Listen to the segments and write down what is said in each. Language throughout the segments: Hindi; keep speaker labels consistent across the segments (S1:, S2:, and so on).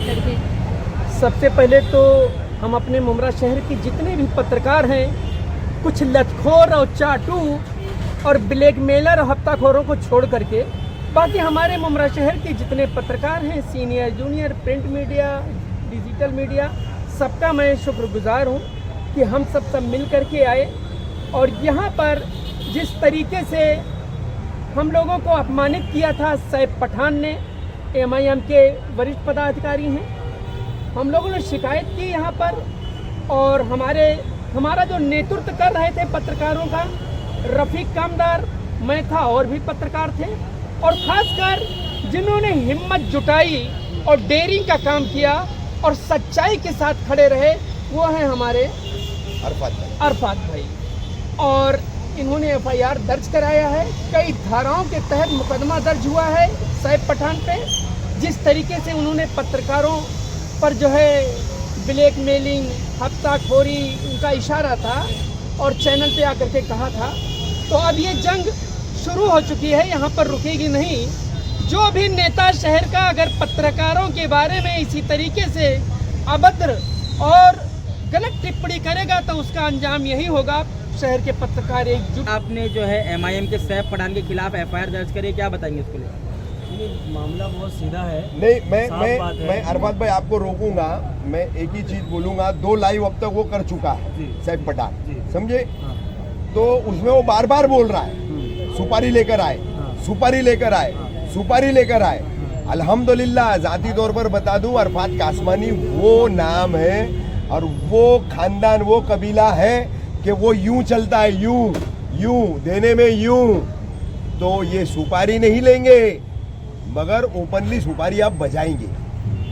S1: करके?
S2: सबसे पहले तो हम अपने मुमरा शहर के जितने भी पत्रकार हैं, कुछ लतखोर और चाटू और ब्लैकमेलर हफ्ताखोरों को छोड़ करके बाकी हमारे मुमरा शहर के जितने पत्रकार हैं, senior junior print media digital media, सबका मैं शुक्रगुजार हूँ कि हम सब मिल करके आए। और यहाँ पर जिस तरीके से हम लोगों को अपमानित किया था सैफ पठान ने, MIM के वरिष्ठ पदाधिकारी हैं, हम लोगों ने शिकायत की यहाँ पर। और हमारा जो नेतृत्व कर रहे थे पत्रकारों का रफ़ीक कामदार, मैं था और भी पत्रकार थे, और ख़ासकर जिन्होंने हिम्मत जुटाई और डेयरिंग का काम किया और सच्चाई के साथ खड़े रहे, वो हैं हमारे अरफात भाई। और इन्होंने FIR दर्ज कराया है, कई धाराओं के तहत मुकदमा दर्ज हुआ है सैफ पठान पे। जिस तरीके से उन्होंने पत्रकारों पर जो है ब्लैकमेलिंग, हफ्ताखोरी उनका इशारा था और चैनल पे आकर के कहा था, तो अब ये जंग शुरू हो चुकी है, यहाँ पर रुकेगी नहीं। जो भी नेता शहर का अगर पत्रकारों के बारे में इसी तरीके से अभद्र और गलत टिप्पणी करेगा तो उसका अंजाम यही होगा। शहर के पत्रकार एकजुट।
S3: आपने जो है MIM के सैफ पठान के खिलाफ FIR दर्ज करी, क्या बताएंगे इसको लेकर?
S4: मामला बहुत सीधा है।
S5: नहीं, मैं अरफात भाई आपको रोकूंगा। मैं एक ही चीज बोलूंगा, 2 लाइव अब तक वो कर चुका है सैफ पठान, समझे? तो उसमें वो बार बार बोल रहा है सुपारी लेकर आए, सुपारी लेकर आए, सुपारी लेकर आए। अल्हम्दुलिल्लाह जाती तौर पर बता दूं, अरफात कासमानी वो नाम है और वो खानदान, वो कबीला है कि वो यूं चलता है, यूं देने में यूं। तो ये सुपारी नहीं लेंगे मगर ओपनली सुपारी आप बजाएंगे।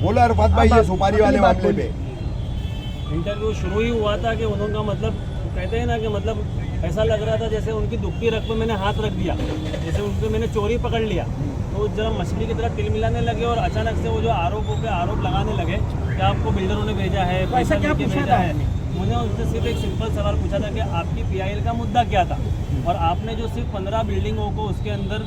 S5: बोला अरफात भाई ये सुपारी वाले मामले पे
S4: इंटरव्यू शुरू ही हुआ था कि उन्होंने मतलब कहते हैं ना कि मतलब ऐसा लग रहा था जैसे उनकी दुखती रख पे मैंने हाथ रख दिया, जैसे उनको मैंने चोरी पकड़ लिया। तो जरा मछली की तरह तिलमिलाने लगे और अचानक से वो जो आरोपों पे आरोप लगाने लगे कि आपको बिल्डरों ने भेजा है, पैसा क्या भेजा है। मैंने उनसे सिर्फ एक सिंपल सवाल पूछा था कि आपकी PIL का मुद्दा क्या था, और आपने जो सिर्फ 15 बिल्डिंगों को उसके अंदर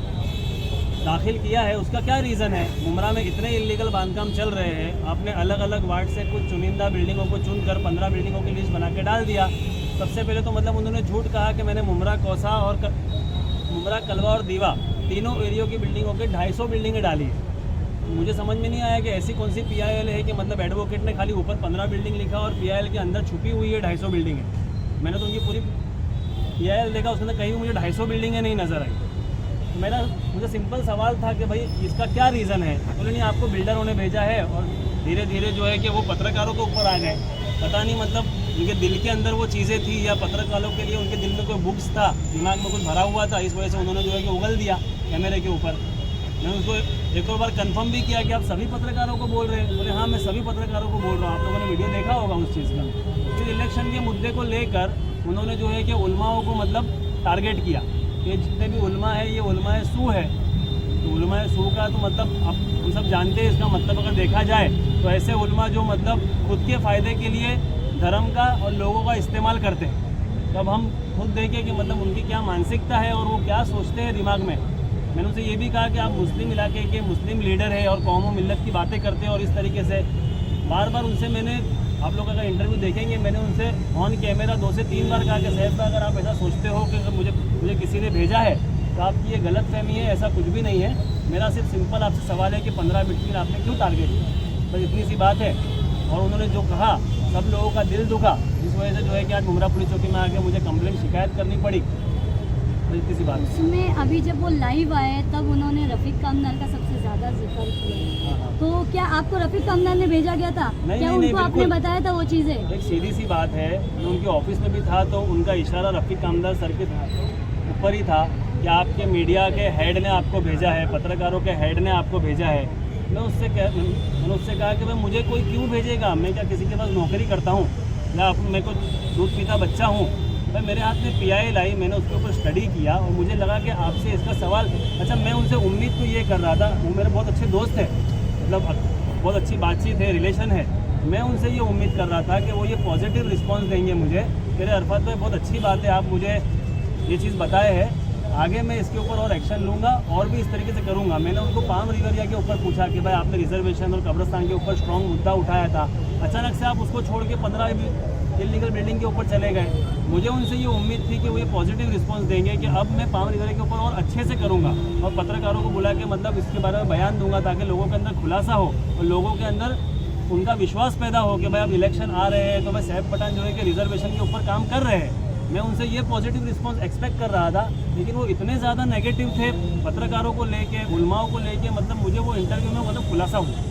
S4: दाखिल किया है उसका क्या रीज़न है? मुमरा में इतने इलीगल बांधकाम चल रहे हैं, आपने अलग अलग वार्ड से कुछ चुनिंदा बिल्डिंगों को चुनकर 15 बिल्डिंगों की लिस्ट बना के डाल दिया। सबसे पहले तो मतलब उन्होंने झूठ कहा कि मैंने मुमरा कौसा और मुमरा कलवा और दीवा तीनों एरियो की बिल्डिंगों के 250 बिल्डिंगें डाली है। मुझे समझ में नहीं आया कि ऐसी कौन सी PIL है कि मतलब एडवोकेट ने खाली ऊपर 15 बिल्डिंग लिखा और PIL के अंदर छुपी हुई है 250 बिल्डिंग है। मैंने तो उनकी पूरी PIL देखा, उसके अंदर कहीं मुझे 250 बिल्डिंगें नहीं नजर आई। मुझे सिंपल सवाल था कि भाई इसका क्या रीज़न है? बोले नहीं आपको बिल्डरों ने भेजा है, और धीरे धीरे जो है कि वो पत्रकारों के ऊपर आ गए। पता नहीं मतलब उनके दिल के अंदर वो चीज़ें थी या पत्रकारों के लिए उनके दिल में कोई बुक्स था, दिमाग में कुछ भरा हुआ था, इस वजह से उन्होंने जो है कि उगल दिया कैमरे के ऊपर। मैंने उसको एक और बार कंफर्म भी किया कि आप सभी पत्रकारों को बोल रहे हैं। बोले हाँ मैं सभी पत्रकारों को बोल रहा हूँ, आप लोगों ने वीडियो देखा होगा उस चीज़ का। फिर इलेक्शन के मुद्दे को लेकर उन्होंने जो है कि उलमाओं को मतलब टारगेट किया कि जितने भी उलमा है ये उलमाए सू है। तो उलमाए सू का तो मतलब अब हम सब जानते हैं इसका मतलब अगर देखा जाए तो ऐसे उलमा जो मतलब खुद के फ़ायदे के लिए धर्म का और लोगों का इस्तेमाल करते हैं। तब हम खुद देखें कि मतलब उनकी क्या मानसिकता है और वो क्या सोचते हैं दिमाग में। मैंने उनसे ये भी कहा कि आप मुस्लिम इलाके के मुस्लिम लीडर है और कौम व मिल्लत की बातें करते हैं, और इस तरीके से बार बार उनसे मैंने, आप लोग अगर इंटरव्यू देखेंगे, मैंने उनसे ऑन कैमरा 2 से 3 बार कहा कि साहब अगर आप ऐसा सोचते हो कि मुझे किसी ने भेजा है तो आपकी ये गलत फहमी है, ऐसा कुछ भी नहीं है। मेरा सिर्फ सिंपल आपसे सवाल है कि 15 मिनट आपने क्यों टारगेट किया, बस इतनी सी बात है। और उन्होंने जो कहा सब लोगों का दिल दुखा, जिस वजह से जो है कि आज मुमरा पुलिस चौकी में आके मुझे कंप्लेंट शिकायत करनी पड़ी। इतनी सी बात
S1: उसमें अभी जब वो लाइव आए तब उन्होंने रफ़ीक कामदार का सबसे ज़्यादा जिक्र किया। तो क्या आपको रफ़ीक कामदार ने भेजा गया था? क्या उनको आपने बताया था वो चीज़ें?
S4: एक सीधी सी बात है, मैं उनके ऑफिस में भी था तो उनका इशारा रफ़ीक कामदार सर के ऊपर ही था कि आपके मीडिया के हेड ने आपको भेजा है, पत्रकारों के हेड ने आपको भेजा है। मैंने उससे कहा कि भाई मुझे कोई क्यों भेजेगा, मैं क्या किसी के पास नौकरी करता हूँ या मैं कोई दूध पीता बच्चा हूँ? भाई मेरे हाथ में PIL आई, मैंने उसके ऊपर स्टडी किया और मुझे लगा कि आपसे इसका सवाल, अच्छा मैं उनसे उम्मीद तो ये कर रहा था, वो मेरे बहुत अच्छे दोस्त हैं, मतलब बहुत अच्छी बातचीत है, रिलेशन है। मैं उनसे ये उम्मीद कर रहा था कि वो ये पॉजिटिव रिस्पांस देंगे मुझे, मेरे अरफात भाई बहुत अच्छी बात है आप मुझे ये चीज़ बताए हैं, आगे मैं इसके ऊपर और एक्शन लूंगा और भी इस तरीके से करूंगा। मैंने उनको पाम रिवरिया के ऊपर पूछा कि भाई आपने रिजर्वेशन और कब्रिस्तान के ऊपर स्ट्रॉन्ग मुद्दा उठाया था, अचानक से आप उसको छोड़ के 15 इलीगल बिल्डिंग के ऊपर चले गए। मुझे उनसे ये उम्मीद थी कि वो ये पॉजिटिव रिस्पांस देंगे कि अब मैं पाम रिवरिया के ऊपर और अच्छे से करूंगा और पत्रकारों को बुला के मतलब इसके बारे में बयान दूंगा ताकि लोगों के अंदर खुलासा हो और लोगों के अंदर उनका विश्वास पैदा हो कि भाई अब इलेक्शन आ रहे हैं तो भाई सैफ पठान जो है कि रिजर्वेशन के ऊपर काम कर रहे हैं। मैं उनसे ये पॉजिटिव रिस्पांस एक्सपेक्ट कर रहा था, लेकिन वो इतने ज़्यादा नेगेटिव थे पत्रकारों को लेके, उलमाओं को लेके, मतलब मुझे वो इंटरव्यू में मतलब खुलासा हुआ।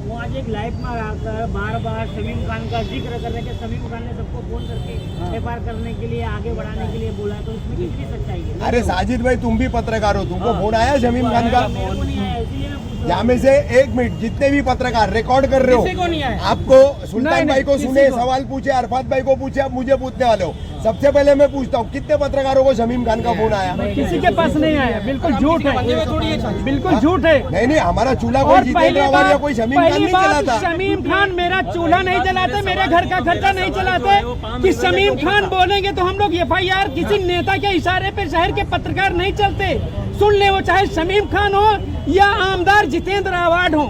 S6: वो आज एक लाइव में आकर बार बार शमीम खान का जिक्र कर रहे हैं कि शमीम खान ने सबको फोन करके एफआईआर करने के लिए, आगे बढ़ाने के लिए बोला, तो उसमें कितनी सच्चाई है?
S5: अरे साजिद भाई, तुम भी पत्रकार हो, तुमको फोन आया शमीम खान का?
S6: मेरे को नहीं आया, इसीलिए मैं पूछ रहा
S5: यहाँ में से 1 मिनट, जितने भी पत्रकार रिकॉर्ड कर रहे
S6: किसी को नहीं
S5: हो,
S6: आया।
S5: आपको सुल्तान भाई को
S2: किसी
S5: सुने,
S2: को।
S5: सवाल पूछे, अरफात भाई को पूछे, अब मुझे पूछने वाले हो। सबसे पहले मैं पूछता हूँ, कितने पत्रकारों को शमीम खान का फोन आया?
S2: किसी के पास नहीं आया, बिल्कुल झूठ है, बिल्कुल झूठ है।
S5: नहीं, हमारा चूल्हा कोई जितेंद्र आवाज या कोई शमीम खान नहीं चलाता।
S2: शमीम खान मेरा चूल्हा नहीं जलाते, मेरे घर का खर्चा नहीं चलाते कि शमीम खान बोलेंगे तो हम लोग एफआईआर किसी नेता के इशारे पे शहर के पत्रकार नहीं चलते। सुन ले, वो चाहे शमीम खान हो या आमदार जितेंद्र आवाड हो,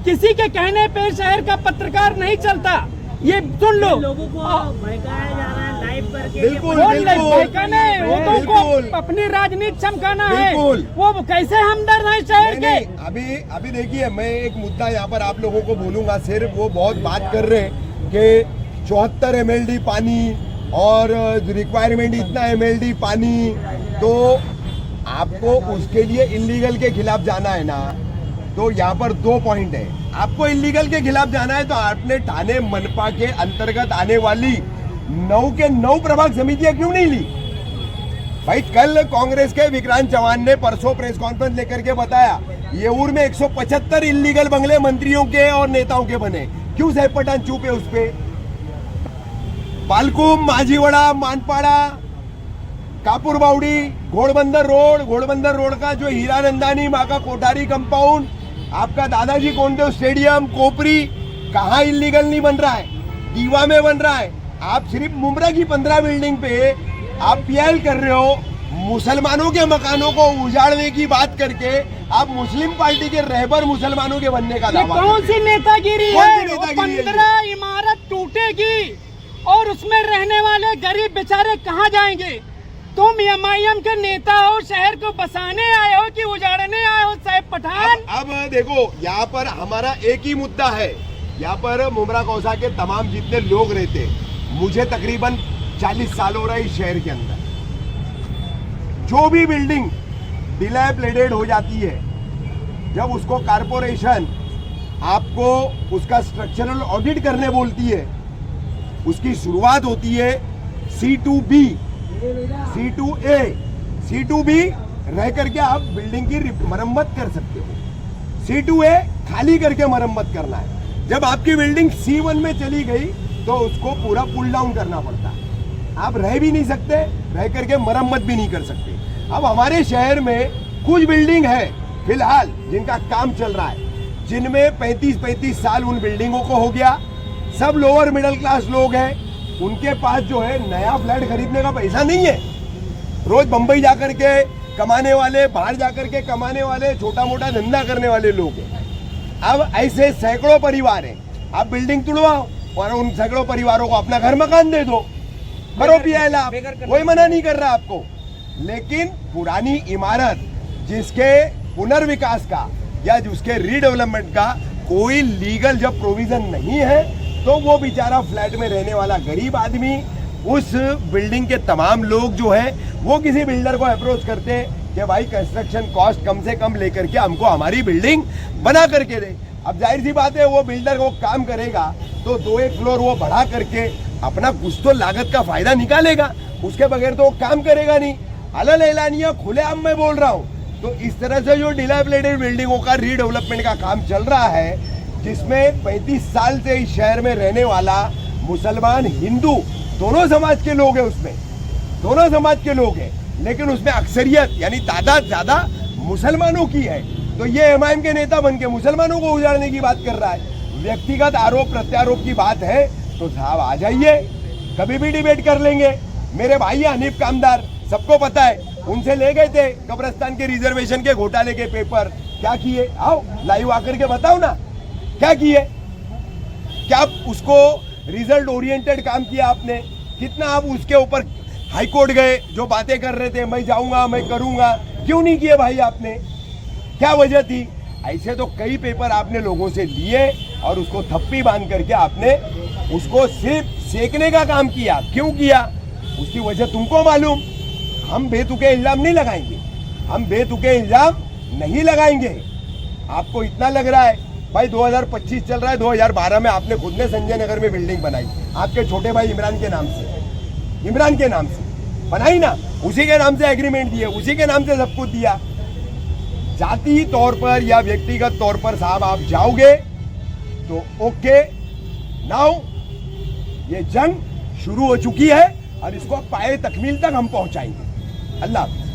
S2: किसी के कहने पे शहर का पत्रकार नहीं चलता। ये सुन लो,
S6: लोगों को भड़काया जा रहा है लाइव करके।
S5: बिल्कुल,
S2: वो
S5: बिल्कुल।
S2: को अपनी राजनीति चमकाना है,
S5: बिल्कुल।
S2: वो कैसे हमदर्द है शहर के।
S5: अभी देखिए, मैं एक मुद्दा यहाँ पर आप लोगों को बोलूंगा। सिर्फ वो बहुत बात कर रहे हैं कि 74 MLD पानी और रिक्वायरमेंट इतना MLD पानी, तो आपको उसके लिए इलीगल के खिलाफ जाना है ना, तो यहाँ पर 2 पॉइंट है। आपको इलीगल के खिलाफ जाना है तो आपने ठाणे मनपा के अंतर्गत आने वाली 9 के 9 प्रभाग समितियां क्यों नहीं ली? भाई, कल कांग्रेस के विक्रांत चौहान ने परसों प्रेस कॉन्फ्रेंस लेकर के बताया येऊर में 175 इलीगल बंगले मंत्रियों के और नेताओं के बने। क्यों सैफ पठान चुप है उस पे? पालकुम, माझीवाड़ा, मानपाड़ा, कापुर बावड़ी, घोड़बंदर रोड का जो हीरानंदानी माँ का कोठारी कंपाउंड, आपका दादाजी कोंडदेव स्टेडियम, कोपरी, कहाँ इलीगल नहीं बन रहा है? दीवा में बन रहा है। आप सिर्फ मुमरा की 15 बिल्डिंग पे आप पीएल कर रहे हो। मुसलमानों के मकानों को उजाड़ने की बात करके आप मुस्लिम पार्टी के रहबर मुसलमानों के बनने का दावा।
S2: कौन सी नेतागिरी
S5: कौन
S2: है?
S5: सी नेतागिरी है?
S2: 15 इमारत टूटेगी और उसमें रहने वाले गरीब बेचारे कहाँ जाएंगे? तुम एमआईएम के नेता हो, शहर को बसाने आए हो कि उजाड़ने आए हो सैफ पठान?
S5: अब देखो, यहाँ पर हमारा एक ही मुद्दा है। यहाँ पर मुमरा कौसा के तमाम जितने लोग रहते, मुझे तकरीबन 40 साल हो रहा है इस शहर के अंदर। जो भी बिल्डिंग डिलैपिडेटेड हो जाती है, जब उसको कारपोरेशन आपको उसका स्ट्रक्चरल ऑडिट करने बोलती है, उसकी शुरुआत होती है C2B, C2A, C2B रह करके आप बिल्डिंग की मरम्मत कर सकते हो। C2A खाली करके मरम्मत करना है। जब आपकी बिल्डिंग C1 में चली गई तो उसको पूरा पुल डाउन करना पड़ता है। आप रह भी नहीं सकते, रह करके मरम्मत भी नहीं कर सकते। अब हमारे शहर में कुछ बिल्डिंग है फिलहाल जिनका काम चल रहा है, जिनमें 35-35 साल उन बिल्डिंगों को हो गया। सब लोअर मिडिल क्लास लोग हैं, उनके पास जो है नया फ्लैट खरीदने का पैसा नहीं है। रोज बंबई जाकर के कमाने वाले, बाहर जाकर के कमाने वाले, छोटा मोटा धंधा करने वाले लोग हैं। अब ऐसे सैकड़ों परिवार हैं। आप बिल्डिंग तुड़वाओ और उन सैकड़ों परिवारों को अपना घर मकान दे दो, करो पीएल आप, कोई मना नहीं कर रहा आपको। लेकिन पुरानी इमारत जिसके पुनर्विकास का या जिसके रीडेवलपमेंट का कोई लीगल जब प्रोविजन नहीं है, तो वो बेचारा फ्लैट में रहने वाला गरीब आदमी, उस बिल्डिंग के तमाम लोग जो है वो किसी बिल्डर को अप्रोच करते हैं कि भाई कंस्ट्रक्शन कॉस्ट कम से कम लेकर के हमको हमारी बिल्डिंग बना करके दे। अब जाहिर सी बात है, वो बिल्डर वो काम करेगा तो 2-1 फ्लोर वो बढ़ा करके अपना कुछ तो लागत का फायदा निकालेगा, उसके बगैर तो वो काम करेगा नहीं। अलग एलानिया खुलेआम मैं बोल रहा हूँ। तो इस तरह से जो डिलैपिडेटेड बिल्डिंगों का रीडेवलपमेंट का काम चल रहा है, जिसमें 35 साल से इस शहर में रहने वाला मुसलमान, हिंदू दोनों समाज के लोग हैं, उसमें दोनों समाज के लोग हैं, लेकिन उसमें अक्सरियत यानी तादाद ज्यादा मुसलमानों की है। तो ये एमआईएम के नेता बनके मुसलमानों को उजाड़ने की बात कर रहा है। व्यक्तिगत आरोप प्रत्यारोप की बात है तो साहब आ जाइए, कभी भी डिबेट कर लेंगे। मेरे भाई हनीफ कामदार सबको पता है। उनसे ले गए थे कब्रिस्तान के रिजर्वेशन के घोटाले के पेपर, क्या किए? आओ लाइव आकर के बताओ ना क्या किए। क्या उसको रिजल्ट ओरिएंटेड काम किया आपने? कितना आप उसके ऊपर हाई कोर्ट गए, जो बातें कर रहे थे मैं जाऊंगा मैं करूंगा, क्यों नहीं किए भाई आपने? क्या वजह थी? ऐसे तो कई पेपर आपने लोगों से लिए और उसको थप्पी बांध करके आपने उसको सिर्फ सेकने का काम किया। क्यों किया? उसकी वजह तुमको मालूम। हम बेतुके इल्जाम नहीं लगाएंगे, हम बेतुके इल्जाम नहीं लगाएंगे। आपको इतना लग रहा है भाई 2025 चल रहा है, 2012 में आपने खुद ने संजय नगर में बिल्डिंग बनाई आपके छोटे भाई इमरान के नाम से, इमरान के नाम से बनाई ना, उसी के नाम से एग्रीमेंट दिए, उसी के नाम से सब कुछ दिया। जाति तौर पर या व्यक्तिगत तौर पर साहब आप जाओगे तो ओके, नाउ ये जंग शुरू हो चुकी है और इसको पाए तकमील तक हम पहुंचाएंगे। अल्लाह हाफ़िज़।